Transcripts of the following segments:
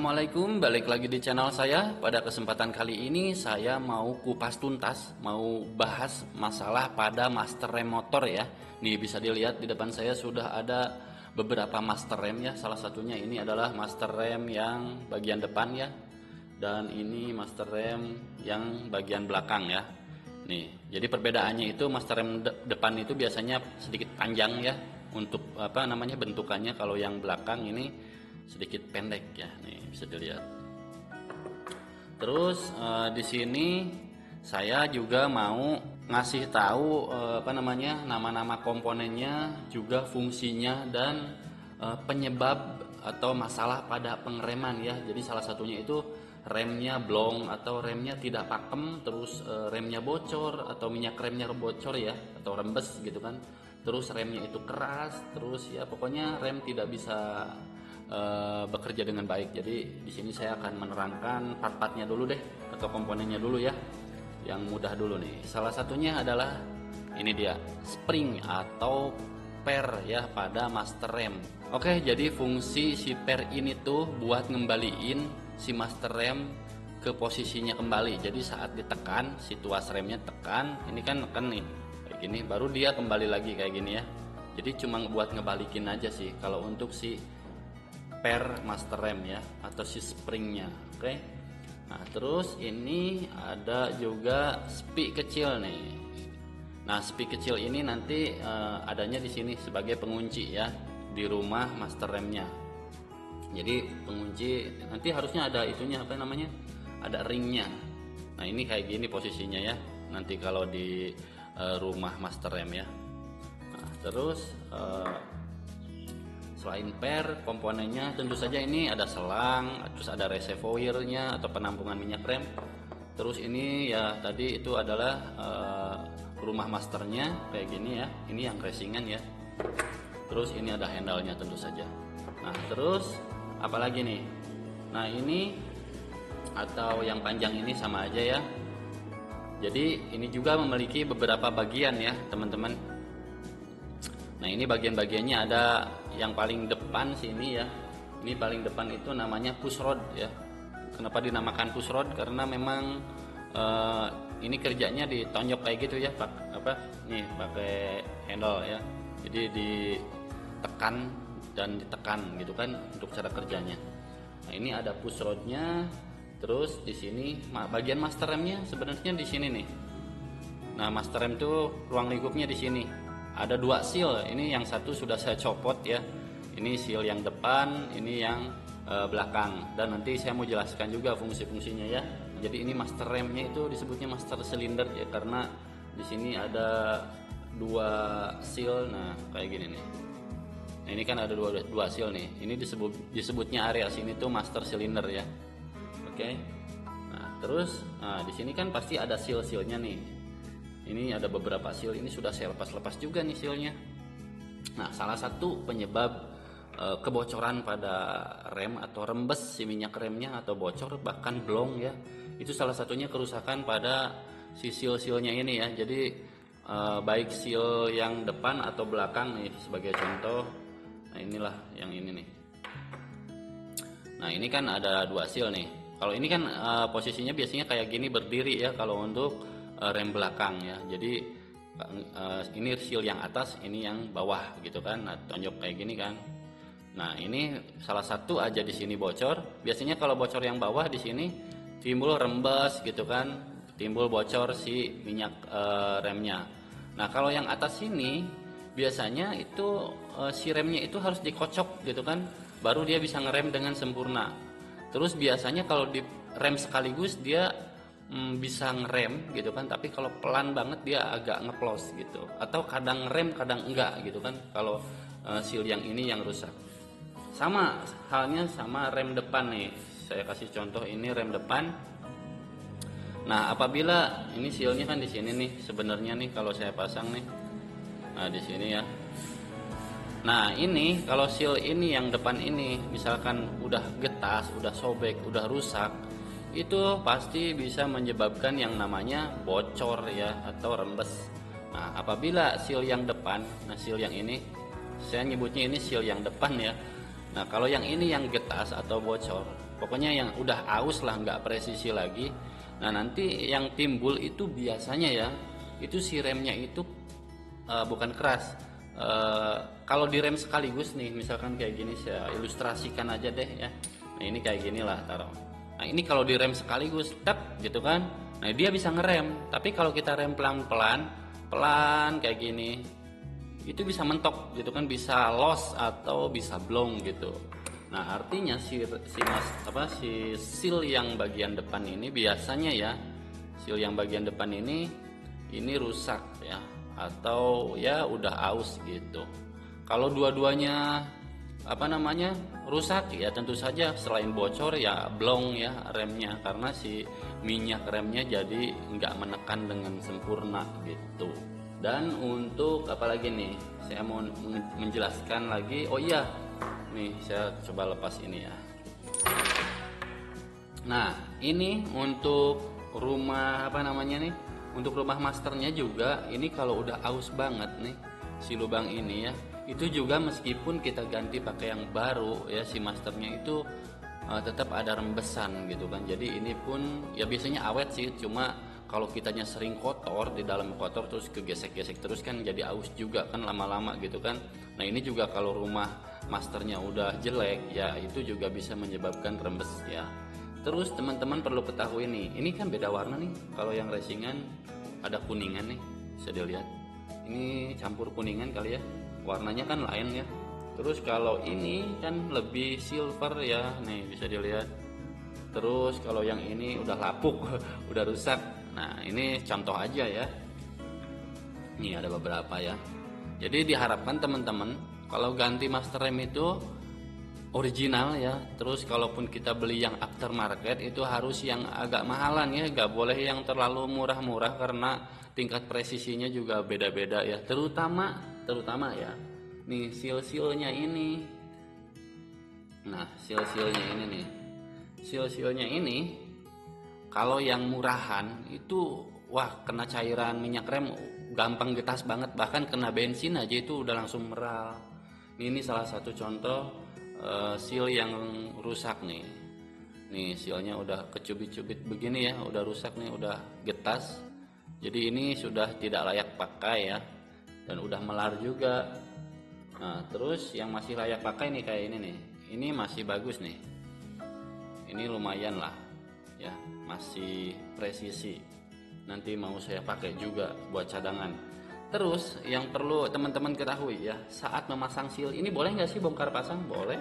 Assalamualaikum, balik lagi di channel saya. Pada kesempatan kali ini saya mau kupas tuntas, mau bahas masalah pada master rem motor ya. Nih bisa dilihat di depan saya sudah ada beberapa master rem ya. Salah satunya ini adalah master rem yang bagian depan ya. Dan ini master rem yang bagian belakang ya. Nih, jadi perbedaannya itu master rem depan itu biasanya sedikit panjang ya. Untuk bentukannya. Kalau yang belakang ini sedikit pendek ya, nih bisa dilihat. Terus di sini saya juga mau ngasih tahu nama-nama komponennya, juga fungsinya dan penyebab atau masalah pada pengereman ya. Jadi salah satunya itu remnya blong atau remnya tidak pakem, terus remnya bocor atau minyak remnya bocor ya, atau rembes gitu kan. Terus remnya itu keras, terus ya pokoknya rem tidak bisa bekerja dengan baik. Jadi di sini saya akan menerangkan part-partnya dulu deh, atau komponennya dulu ya, yang mudah dulu nih. Salah satunya adalah ini dia, spring atau per ya pada master rem. Oke, jadi fungsi si per ini tuh buat ngembaliin si master rem ke posisinya kembali. Jadi saat ditekan, si tuas remnya tekan, ini kan neken nih kayak gini, baru dia kembali lagi kayak gini ya. Jadi cuma buat ngebalikin aja sih kalau untuk si per master rem ya, atau si springnya. Oke. Nah terus ini ada juga spi kecil nih. Nah spi kecil ini nanti adanya di sini sebagai pengunci ya di rumah master remnya. Jadi pengunci nanti harusnya ada itunya, ada ringnya. Nah ini kayak gini posisinya ya nanti kalau di rumah master rem ya. Nah terus selain per, komponennya tentu saja ini ada selang, terus ada reservoirnya atau penampungan minyak rem. Terus ini ya tadi itu adalah rumah masternya kayak gini ya. Ini yang racingan ya. Terus ini ada handle-nya tentu saja. Nah terus apalagi nih? Nah ini atau yang panjang ini sama aja ya. Jadi ini juga memiliki beberapa bagian ya teman-teman. Nah ini bagian-bagiannya ada yang paling depan sini ya. Ini paling depan itu namanya push rod ya. Kenapa dinamakan push rod? Karena memang ini kerjanya ditonjok kayak gitu ya, nih pakai handle ya. Jadi ditekan dan ditekan gitu kan untuk cara kerjanya. Nah ini ada push rodnya. Terus di sini bagian master remnya sebenarnya di sini nih. Nah master rem itu ruang lingkupnya di sini. Ada dua seal, ini yang satu sudah saya copot ya. Ini seal yang depan, ini yang belakang. Dan nanti saya mau jelaskan juga fungsi-fungsinya ya. Jadi ini master remnya itu disebutnya master cylinder ya, karena di sini ada dua seal. Nah kayak gini nih. Nah ini kan ada dua seal nih. Ini disebutnya area sini tuh master cylinder ya. Oke. Nah terus, di sini kan pasti ada seal-sealnya nih. Ini ada beberapa seal, ini sudah saya lepas-lepas juga nih sealnya. Nah salah satu penyebab kebocoran pada rem atau rembes si minyak remnya atau bocor bahkan blong ya, itu salah satunya kerusakan pada si seal-sealnya ini ya. Jadi baik seal yang depan atau belakang nih sebagai contoh. Nah inilah yang ini nih. Nah ini kan ada dua seal nih. Kalau ini kan posisinya biasanya kayak gini berdiri ya kalau untuk rem belakang ya. Jadi ini seal yang atas, ini yang bawah gitu kan. Nah tonjok kayak gini kan. Nah ini salah satu aja di sini bocor. Biasanya kalau bocor yang bawah di sini timbul rembes gitu kan, timbul bocor si minyak remnya. Nah kalau yang atas sini biasanya itu si remnya itu harus dikocok gitu kan, baru dia bisa ngerem dengan sempurna. Terus biasanya kalau di rem sekaligus dia bisa ngerem gitu kan, tapi kalau pelan banget dia agak ngeplos gitu, atau kadang ngerem kadang enggak gitu kan kalau seal yang ini yang rusak. Sama halnya sama rem depan nih, saya kasih contoh ini rem depan. Nah apabila ini sealnya kan di sini nih sebenarnya nih kalau saya pasang nih, nah di sini ya. Nah ini kalau seal ini yang depan ini misalkan udah getas, udah sobek, udah rusak, itu pasti bisa menyebabkan yang namanya bocor ya atau rembes. Nah apabila seal yang depan, nah seal yang ini saya nyebutnya ini seal yang depan ya. Nah kalau yang ini yang getas atau bocor, pokoknya yang udah aus lah, nggak presisi lagi. Nah nanti yang timbul itu biasanya ya, itu si remnya itu bukan keras. Kalau direm sekaligus nih, misalkan kayak gini, saya ilustrasikan aja deh ya. Nah ini kayak gini lah taruh. Nah ini kalau direm sekaligus, tap gitu kan, nah dia bisa ngerem. Tapi kalau kita rem pelan-pelan, pelan kayak gini, itu bisa mentok gitu kan, bisa loss atau bisa blong gitu. Nah artinya si seal yang bagian depan ini biasanya ya, seal yang bagian depan ini rusak ya, atau ya udah aus gitu. Kalau dua-duanya rusak ya, tentu saja selain bocor ya blong ya remnya, karena si minyak remnya jadi nggak menekan dengan sempurna gitu. Dan untuk apalagi nih, saya mau menjelaskan lagi. Oh iya, nih saya coba lepas ini ya. Nah ini untuk rumah untuk rumah masternya juga, ini kalau udah aus banget nih si lubang ini ya, itu juga meskipun kita ganti pakai yang baru ya, si masternya itu tetap ada rembesan gitu kan. Jadi ini pun ya biasanya awet sih, cuma kalau kitanya sering kotor, di dalam kotor terus kegesek-gesek terus kan jadi aus juga kan lama-lama gitu kan. Nah ini juga kalau rumah masternya udah jelek ya, itu juga bisa menyebabkan rembes ya. Terus teman-teman perlu ketahui nih, ini kan beda warna nih. Kalau yang racingan ada kuningan nih, bisa dilihat. Ini campur kuningan kali ya, warnanya kan lain ya. Terus kalau ini kan lebih silver ya, nih bisa dilihat. Terus kalau yang ini udah lapuk, udah rusak. Nah ini contoh aja ya. Ini ada beberapa ya. Jadi diharapkan teman-teman kalau ganti master rem itu original ya. Terus kalaupun kita beli yang aftermarket itu harus yang agak mahalan ya, nggak boleh yang terlalu murah-murah, karena tingkat presisinya juga beda-beda ya. Terutama ya, nih seal-sealnya ini. Nah seal-sealnya ini nih, seal-sealnya ini kalau yang murahan itu wah, kena cairan minyak rem gampang getas banget, bahkan kena bensin aja itu udah langsung meral. Ini salah satu contoh seal yang rusak nih. Nih sealnya udah kecubit-cubit begini ya, udah rusak nih, udah getas. Jadi ini sudah tidak layak pakai ya, dan udah melar juga. Nah terus yang masih layak pakai nih kayak ini nih, ini masih bagus nih. Ini lumayan lah ya, masih presisi. Nanti mau saya pakai juga buat cadangan. Terus yang perlu teman-teman ketahui ya, saat memasang seal ini boleh nggak sih bongkar pasang? Boleh,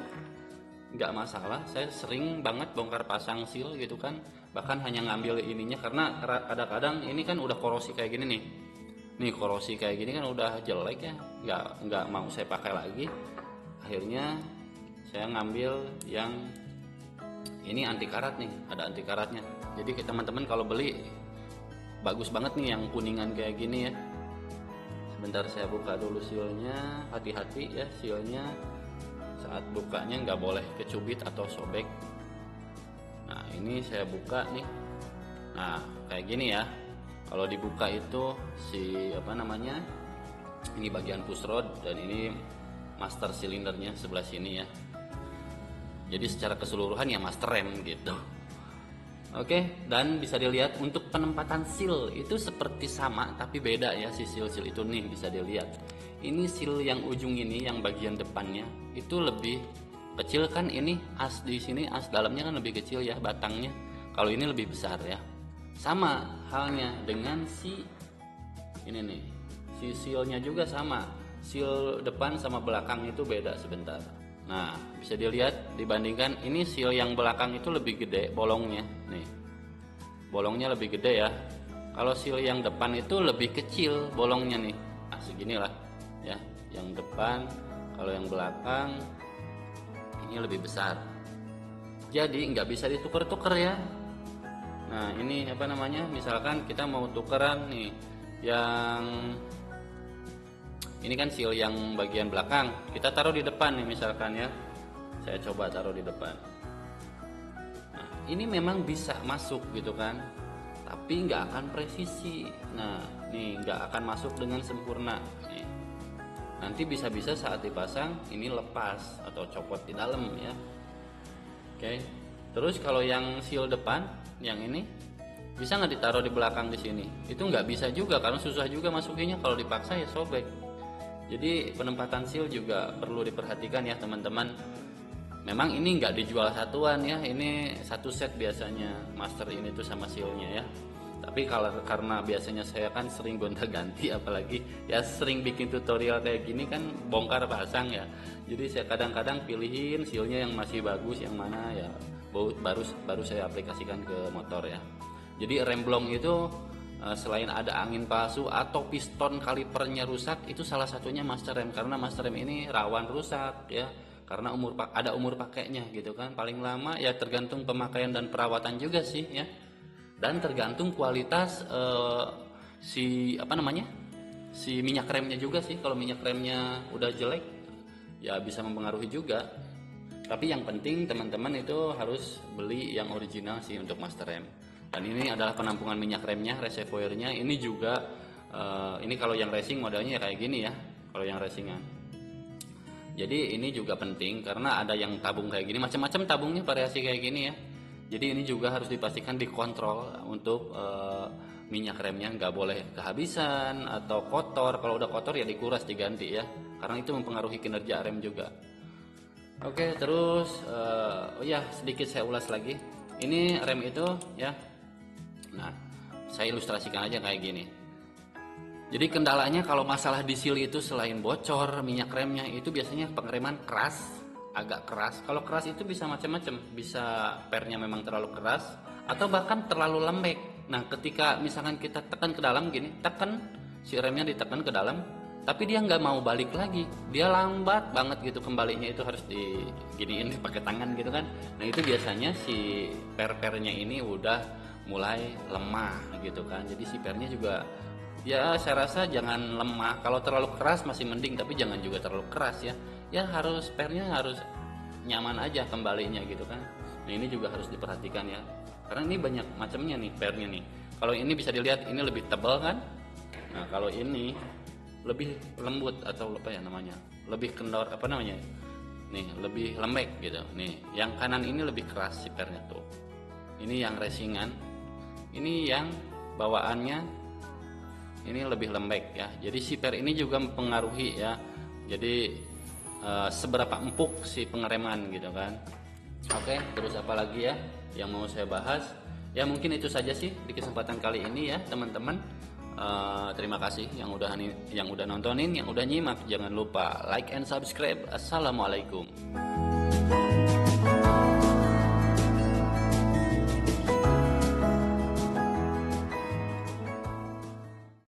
nggak masalah. Saya sering banget bongkar pasang seal gitu kan, bahkan hanya ngambil ininya, karena kadang-kadang ini kan udah korosi kayak gini nih korosi kayak gini kan udah jelek ya, nggak mau saya pakai lagi. Akhirnya saya ngambil yang ini anti karat nih, ada anti karatnya. Jadi teman-teman kalau beli bagus banget nih yang kuningan kayak gini ya. Sebentar saya buka dulu sealnya, hati-hati ya sealnya saat bukanya nggak boleh kecubit atau sobek. Nah ini saya buka nih, nah kayak gini ya. Kalau dibuka itu ini bagian push rod, dan ini master silindernya sebelah sini ya. Jadi secara keseluruhan ya master rem gitu. Oke, dan bisa dilihat untuk penempatan seal itu seperti sama tapi beda ya, si seal itu nih bisa dilihat. Ini seal yang ujung ini yang bagian depannya itu lebih kecil kan, ini as di sini, as dalamnya kan lebih kecil ya batangnya. Kalau ini lebih besar ya. Sama halnya dengan si ini nih. Si sealnya juga sama. Seal depan sama belakang itu beda sebentar. Nah bisa dilihat, dibandingkan ini seal yang belakang itu lebih gede bolongnya nih, bolongnya lebih gede ya. Kalau seal yang depan itu lebih kecil bolongnya nih, seginilah ya yang depan. Kalau yang belakang ini lebih besar, jadi nggak bisa ditukar-tukar ya. Nah ini misalkan kita mau tukeran nih, yang ini kan seal yang bagian belakang, kita taruh di depan nih misalkan ya. Saya coba taruh di depan. Nah, ini memang bisa masuk gitu kan, tapi nggak akan presisi. Nah, nih nggak akan masuk dengan sempurna. Nih. Nanti bisa-bisa saat dipasang ini lepas atau copot di dalam ya. Oke. Terus kalau yang seal depan, yang ini bisa nggak ditaruh di belakang di sini? Itu nggak bisa juga karena susah juga masukinnya, kalau dipaksa ya sobek. Jadi penempatan seal juga perlu diperhatikan ya teman-teman. Memang ini nggak dijual satuan ya, ini satu set biasanya master ini tuh sama sealnya ya. Tapi kalau karena biasanya saya kan sering gonta-ganti, apalagi ya sering bikin tutorial kayak gini kan bongkar pasang ya. Jadi saya kadang-kadang pilihin sealnya yang masih bagus, yang mana ya baru saya aplikasikan ke motor ya. Jadi rem blong itu selain ada angin palsu atau piston kalipernya rusak, itu salah satunya master rem, karena master rem ini rawan rusak ya. Karena ada umur pakainya gitu kan. Paling lama ya tergantung pemakaian dan perawatan juga sih ya. Dan tergantung kualitas si minyak remnya juga sih. Kalau minyak remnya udah jelek ya bisa mempengaruhi juga. Tapi yang penting teman-teman itu harus beli yang original sih untuk master rem. Dan ini adalah penampungan minyak remnya, reservoirnya. Ini juga ini kalau yang racing modelnya ya kayak gini ya, kalau yang racingan. Jadi ini juga penting karena ada yang tabung kayak gini, macam-macam tabungnya, variasi kayak gini ya. Jadi ini juga harus dipastikan dikontrol untuk minyak remnya, nggak boleh kehabisan atau kotor. Kalau udah kotor ya dikuras, diganti ya, karena itu mempengaruhi kinerja rem juga. Oke, terus sedikit saya ulas lagi. Ini rem itu ya. Nah, saya ilustrasikan aja kayak gini. Jadi kendalanya kalau masalah di seal itu selain bocor minyak remnya, itu biasanya pengereman keras, agak keras. Kalau keras itu bisa macam-macam, bisa pernya memang terlalu keras atau bahkan terlalu lembek. Nah, ketika misalkan kita tekan ke dalam gini, tekan si remnya, ditekan ke dalam, tapi dia nggak mau balik lagi, dia lambat banget gitu kembalinya, itu harus diginiin pakai tangan gitu kan. Nah, itu biasanya si per-pernya ini udah mulai lemah gitu kan. Jadi si pernya juga ya saya rasa jangan lemah. Kalau terlalu keras masih mending, tapi jangan juga terlalu keras ya. Ya harus pernya harus nyaman aja kembalinya gitu kan. Nah, ini juga harus diperhatikan ya. Karena ini banyak macamnya nih pernya nih. Kalau ini bisa dilihat ini lebih tebal kan. Nah, kalau ini lebih lembut atau apa ya namanya? Lebih kendor apa namanya? Nih, lebih lembek gitu. Nih, yang kanan ini lebih keras si pernya tuh. Ini yang racingan. Ini yang bawaannya ini lebih lembek ya. Jadi si per ini juga mempengaruhi ya. Jadi seberapa empuk si pengereman gitu kan. Oke, terus apa lagi ya yang mau saya bahas? Ya mungkin itu saja sih di kesempatan kali ini ya teman-teman. Terima kasih yang udah nontonin, yang udah nyimak. Jangan lupa like and subscribe. Assalamualaikum.